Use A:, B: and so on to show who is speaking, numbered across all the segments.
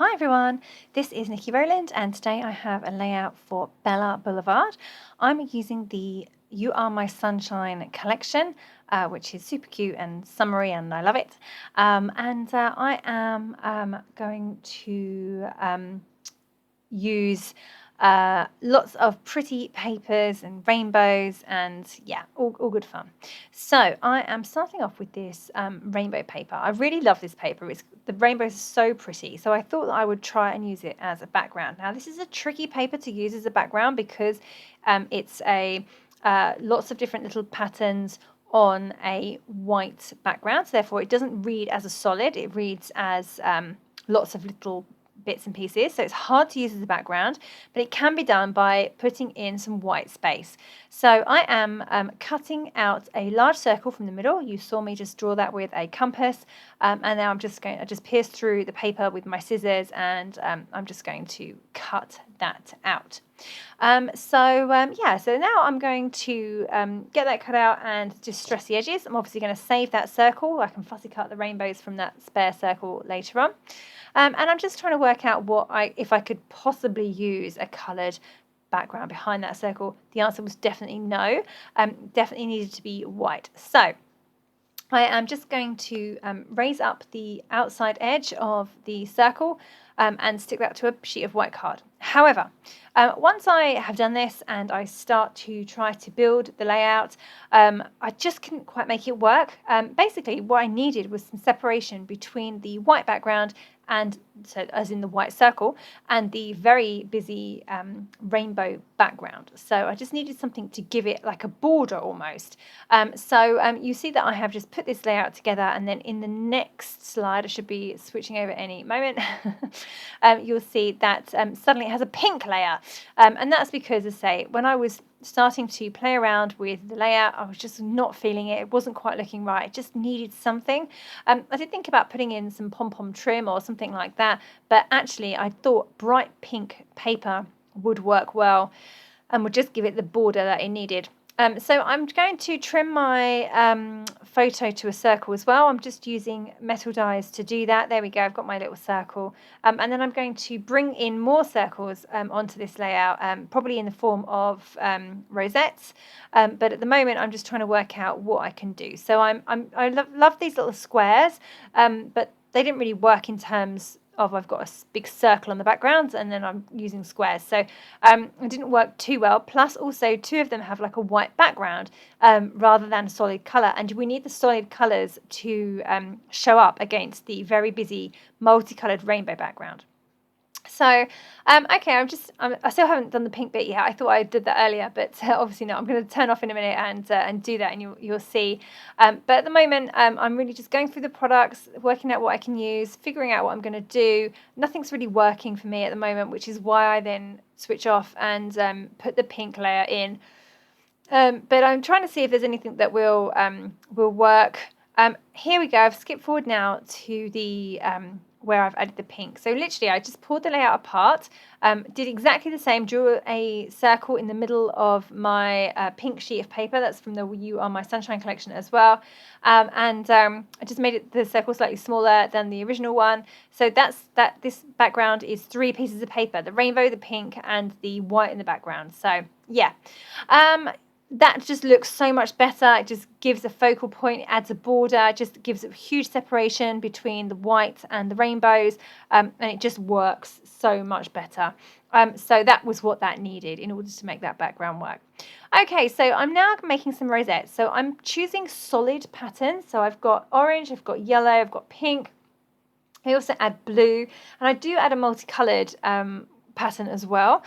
A: Hi everyone, this is Niki Rowland and today I have a layout for Bella Boulevard. I'm using the You Are My Sunshine collection, which is super cute and summery and I love it. I am going to use lots of pretty papers and rainbows and yeah, all good fun. So I am starting off with this rainbow paper. I really love this paper. The rainbows are so pretty, so I thought that I would try and use it as a background. Now this is a tricky paper to use as a background because it's a lots of different little patterns on a white background, so therefore it doesn't read as a solid, it reads as lots of little bits and pieces, so it's hard to use as a background, but it can be done by putting in some white space. So I am cutting out a large circle from the middle. You saw me just draw that with a compass, and now I just pierce through the paper with my scissors, and I'm just going to cut that out. So now I'm going to get that cut out and just stress the edges. I'm obviously going to save that circle. I can fussy cut the rainbows from that spare circle later on. And I'm just trying to work out if I could possibly use a coloured background behind that circle. The answer was definitely no. Definitely needed to be white. So I am just going to raise up the outside edge of the circle and stick that to a sheet of white card. However, once I have done this and I start to try to build the layout, I just couldn't quite make it work. Basically, what I needed was some separation between the white background and so as in the white circle and the very busy rainbow background. So I just needed something to give it like a border almost. You see that I have just put this layout together, and then in the next slide, I should be switching over any moment, you'll see that suddenly it has a pink layer. And that's because, as I say, when I was starting to play around with the layout, I was just not feeling it. It wasn't quite looking right. It just needed something. I did think about putting in some pom-pom trim or something like that, but actually I thought bright pink paper would work well and would just give it the border that it needed. So I'm going to trim my photo to a circle as well. I'm just using metal dies to do that. There we go. I've got my little circle. And then I'm going to bring in more circles onto this layout, probably in the form of rosettes. But at the moment, I'm just trying to work out what I can do. So I love these little squares, but they didn't really work in terms of I've got a big circle on the background and then I'm using squares, so it didn't work too well. Plus also two of them have like a white background rather than a solid colour, and we need the solid colours to show up against the very busy multicoloured rainbow background. So, okay, I still haven't done the pink bit yet. I thought I did that earlier, but obviously not. I'm going to turn off in a minute and do that, and you'll see. But at the moment, I'm really just going through the products, working out what I can use, figuring out what I'm going to do. Nothing's really working for me at the moment, which is why I then switch off and put the pink layer in. But I'm trying to see if there's anything that will work. Here we go. I've skipped forward now to the where I've added the pink. So literally I just pulled the layout apart, did exactly the same, drew a circle in the middle of my pink sheet of paper. That's from the You Are My Sunshine collection as well. I just made the circle slightly smaller than the original one. So this background is 3 pieces of paper, the rainbow, the pink, and the white in the background. So yeah. That just looks so much better. It just gives a focal point, adds a border, just gives a huge separation between the white and the rainbows, and it just works so much better. So that was what that needed in order to make that background work. Okay, so I'm now making some rosettes. So I'm choosing solid patterns. So I've got orange, I've got yellow, I've got pink. I also add blue, and I do add a multicoloured pattern as well.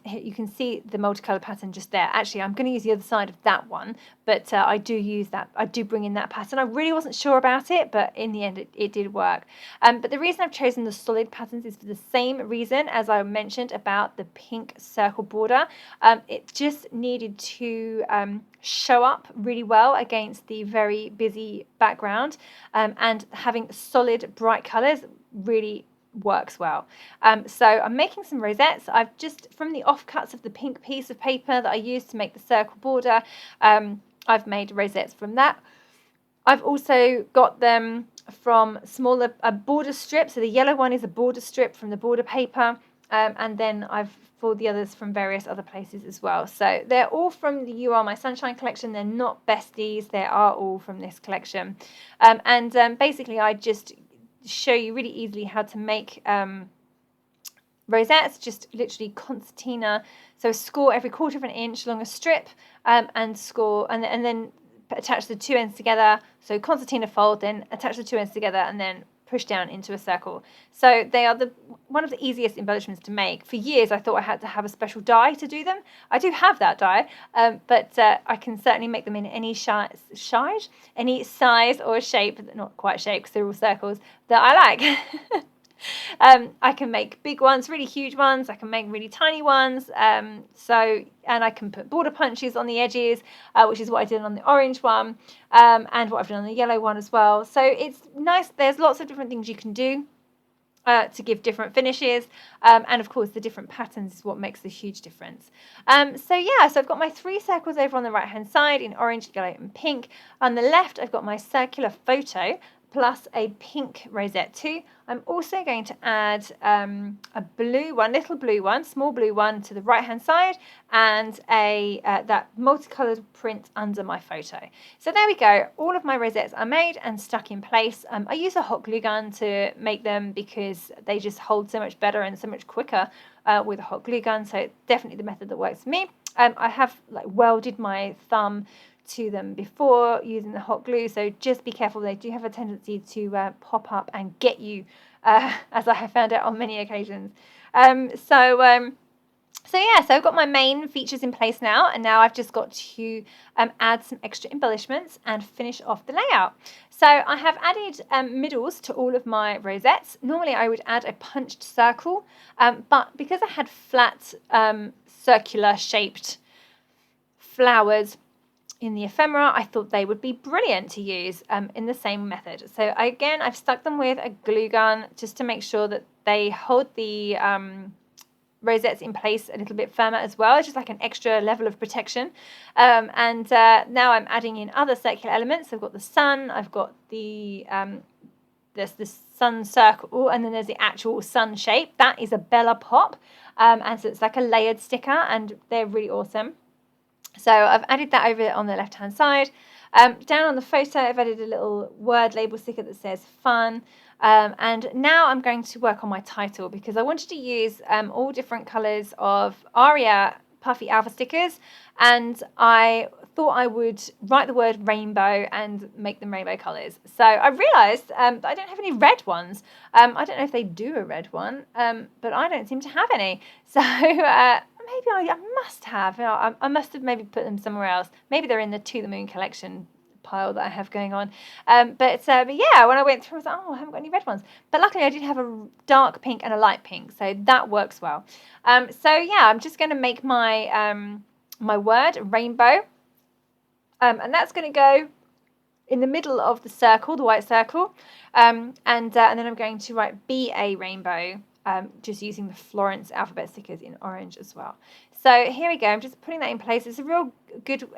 A: You can see the multicolour pattern just there. Actually, I'm going to use the other side of that one, but I do use that. I do bring in that pattern. I really wasn't sure about it, but in the end it did work. But the reason I've chosen the solid patterns is for the same reason as I mentioned about the pink circle border. It just needed to show up really well against the very busy background, and having solid bright colours really works well. So I'm making some rosettes. I've just, from the offcuts of the pink piece of paper that I used to make the circle border, I've made rosettes from that. I've also got them from smaller border strips. So the yellow one is a border strip from the border paper. And then I've pulled the others from various other places as well. So they're all from the You Are My Sunshine collection. They're not besties. They are all from this collection. Basically, I just show you really easily how to make rosettes, just literally concertina. So score every quarter of an inch along a strip, and score, and then attach the two ends together. So concertina fold, then attach the two ends together, and then push down into a circle. So they are one of the easiest embellishments to make. For years, I thought I had to have a special die to do them. I do have that die, but I can certainly make them in any any size or shape, not quite shape because they're all circles, that I like. I can make big ones, really huge ones. I can make really tiny ones. And I can put border punches on the edges, which is what I did on the orange one, and what I've done on the yellow one as well. So it's nice. There's lots of different things you can do to give different finishes. And of course, the different patterns is what makes the huge difference. So I've got my 3 circles over on the right-hand side in orange, yellow, and pink. On the left, I've got my circular photo plus a pink rosette too. I'm also going to add a blue one, little blue one, small blue one to the right hand side, and that multicolored print under my photo. So there we go. All of my rosettes are made and stuck in place. I use a hot glue gun to make them because they just hold so much better and so much quicker with a hot glue gun. So definitely the method that works for me. I have welded my thumb to them before using the hot glue, so just be careful. They do have a tendency to pop up and get you, as I have found out on many occasions. So I've got my main features in place now, and now I've just got to add some extra embellishments and finish off the layout. So I have added middles to all of my rosettes. Normally I would add a punched circle, but because I had flat circular shaped flowers in the ephemera, I thought they would be brilliant to use in the same method. So again, I've stuck them with a glue gun just to make sure that they hold the rosettes in place a little bit firmer as well. It's just like an extra level of protection. Now I'm adding in other circular elements. I've got the sun, I've got there's the sun circle, and then there's the actual sun shape. That is a Bella Pop, and so it's like a layered sticker, and they're really awesome. So I've added that over on the left hand side. Down on the photo, I've added a little word label sticker that says fun. And now I'm going to work on my title because I wanted to use all different colours of Aria Puffy Alpha stickers, and I thought I would write the word rainbow and make them rainbow colours. So I realised that I don't have any red ones. I don't know if they do a red one, but I don't seem to have any. So maybe I must have. I must have maybe put them somewhere else. Maybe they're in the To the Moon collection pile that I have going on. But yeah, when I went through, I was like, oh, I haven't got any red ones. But luckily, I did have a dark pink and a light pink, so that works well. So yeah, I'm just going to make my my word rainbow, and that's going to go in the middle of the circle, the white circle, and then I'm going to write BA rainbow. Just using the Florence alphabet stickers in orange as well. So here we go. I'm just putting that in place. It's a real good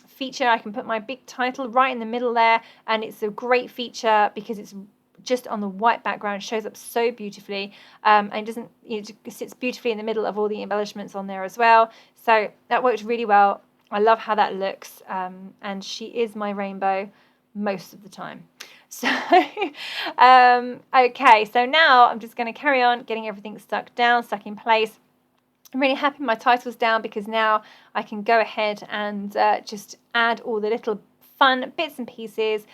A: feature. I can put my big title right in the middle there, and it's a great feature because it's just on the white background. It shows up so beautifully, and it sits beautifully in the middle of all the embellishments on there as well. So that worked really well. I love how that looks, and she is my rainbow most of the time. So, okay, so now I'm just going to carry on getting everything stuck in place. I'm really happy my title's down because now I can go ahead and just add all the little fun bits and pieces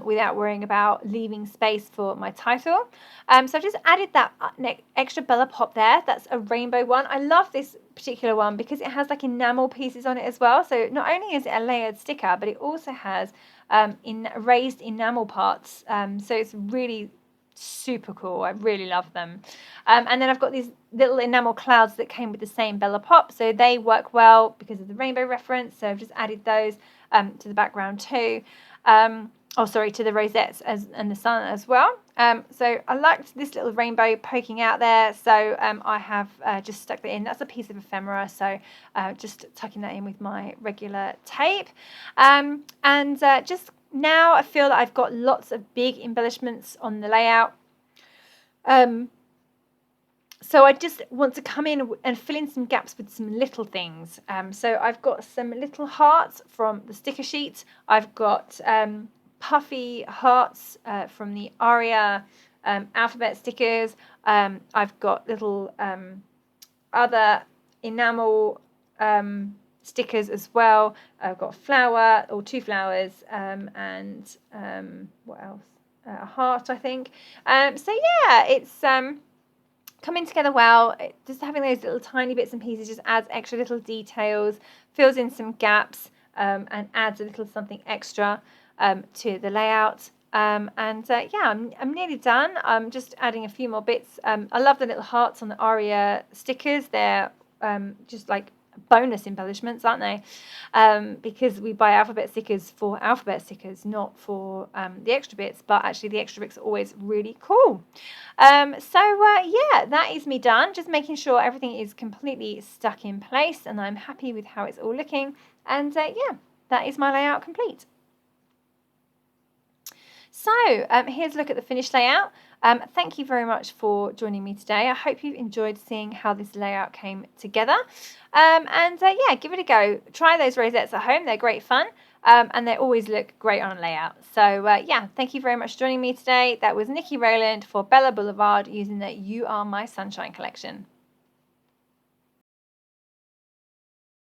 A: without worrying about leaving space for my title. So I've just added that extra Bella Pop there. That's a rainbow one. I love this particular one because it has like enamel pieces on it as well. So not only is it a layered sticker, but it also has raised enamel parts. So it's really super cool. I really love them. And then I've got these little enamel clouds that came with the same Bella Pop, so they work well because of the rainbow reference. So I've just added those to the background too. To the rosettes and the sun as well. So I liked this little rainbow poking out there, so I have just stuck that in. That's a piece of ephemera, so just tucking that in with my regular tape. Just now I feel that I've got lots of big embellishments on the layout. So I just want to come in and fill in some gaps with some little things. So I've got some little hearts from the sticker sheet. I've got puffy hearts from the Aria alphabet stickers. I've got little other enamel stickers as well. I've got a flower or 2 flowers and what else? A heart, I think. So yeah, it's coming together well. Just having those little tiny bits and pieces just adds extra little details, fills in some gaps, and adds a little something extra to the layout. Yeah, I'm nearly done. I'm just adding a few more bits. I love the little hearts on the Aria stickers. They're just like bonus embellishments, aren't they? Because we buy alphabet stickers for alphabet stickers, not for the extra bits, but actually the extra bits are always really cool. Yeah, that is me done. Just making sure everything is completely stuck in place and I'm happy with how it's all looking. And yeah, that is my layout complete. So here's a look at the finished layout. Thank you very much for joining me today. I hope you enjoyed seeing how this layout came together. Yeah, give it a go. Try those rosettes at home. They're great fun. And they always look great on a layout. So yeah, thank you very much for joining me today. That was Niki Rowland for Bella Boulevard using the You Are My Sunshine collection.